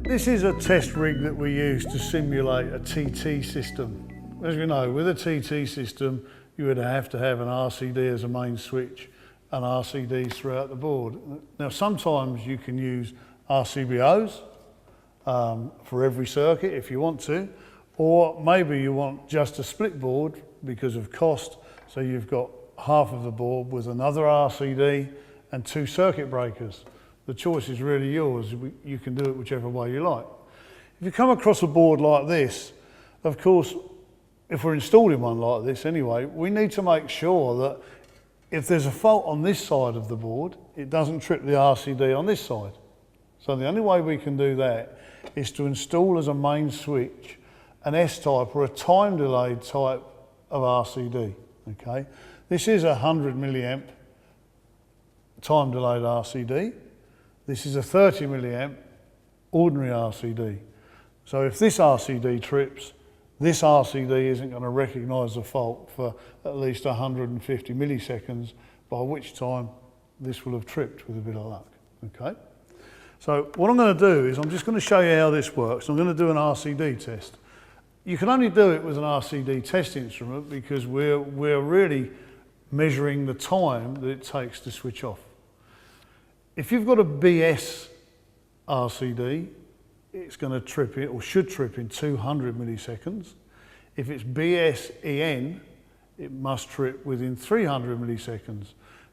This is a test rig that we use to simulate a TT system. As you know, with a TT system, you would have to have an RCD as a main switch and RCDs throughout the board. Now, sometimes you can use RCBOs for every circuit if you want to, or maybe you want just a split board because of cost, so you've got half of the board with another RCD and 2 circuit breakers. The choice is really yours. You can do it whichever way you like. If you come across a board like this, of course, if we're installing one like this anyway, we need to make sure that if there's a fault on this side of the board, it doesn't trip the RCD on this side. So the only way we can do that is to install as a main switch an S-type or a time delayed type of RCD, okay? This is a 100 milliamp time delayed RCD. This is a 30 milliamp ordinary RCD. So if this RCD trips, this RCD isn't going to recognise the fault for at least 150 milliseconds, by which time this will have tripped with a bit of luck, okay? So what I'm going to do is I'm just going to show you how this works. I'm going to do an RCD test. You can only do it with an RCD test instrument because we're really measuring the time that it takes to switch off. If you've got a BS RCD, it's going to trip it, or should trip in 200 milliseconds. If it's BSEN, it must trip within 300 milliseconds.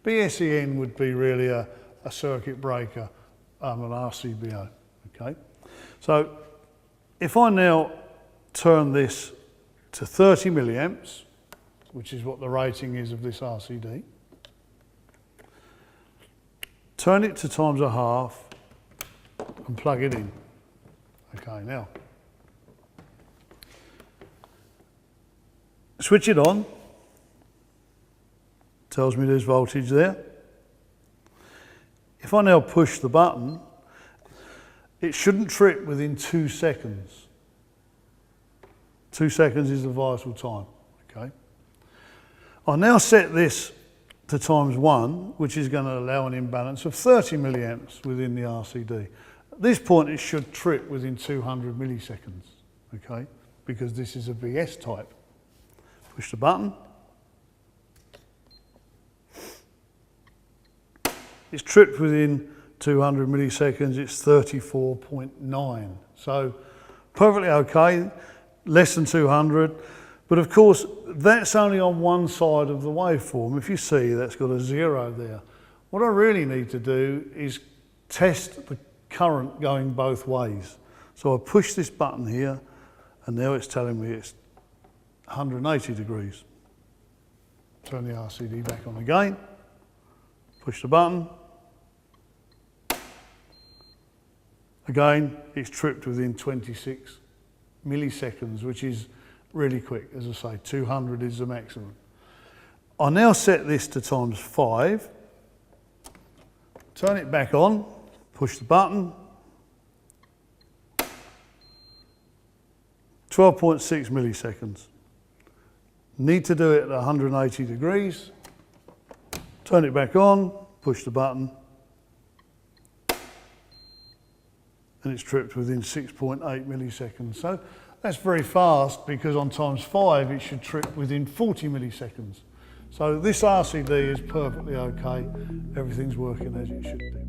BSEN would be really a circuit breaker, an RCBO, okay? So if I now turn this to 30 milliamps, which is what the rating is of this RCD, turn it to times a half and plug it in. Okay, now, switch it on, tells me there's voltage there. If I now push the button, it shouldn't trip within 2 seconds. 2 seconds is the vital time, okay? I now set this to times 1, which is going to allow an imbalance of 30 milliamps within the RCD. At this point, it should trip within 200 milliseconds, okay? Because this is a BS type. Push the button. It's tripped within 200 milliseconds, it's 34.9. So perfectly okay, less than 200. But of course, that's only on one side of the waveform. If you see, that's got a 0 there. What I really need to do is test the current going both ways. So I push this button here, and now it's telling me it's 180 degrees. Turn the RCD back on again, push the button. Again, it's tripped within 26 milliseconds, which is really quick. As I say, 200 is the maximum. I now set this to times 5, turn it back on, push the button, 12.6 milliseconds. Need to do it at 180 degrees, turn it back on, push the button, and it's tripped within 6.8 milliseconds. So that's very fast because on times 5 it should trip within 40 milliseconds. So this RCD is perfectly okay. Everything's working as it should do.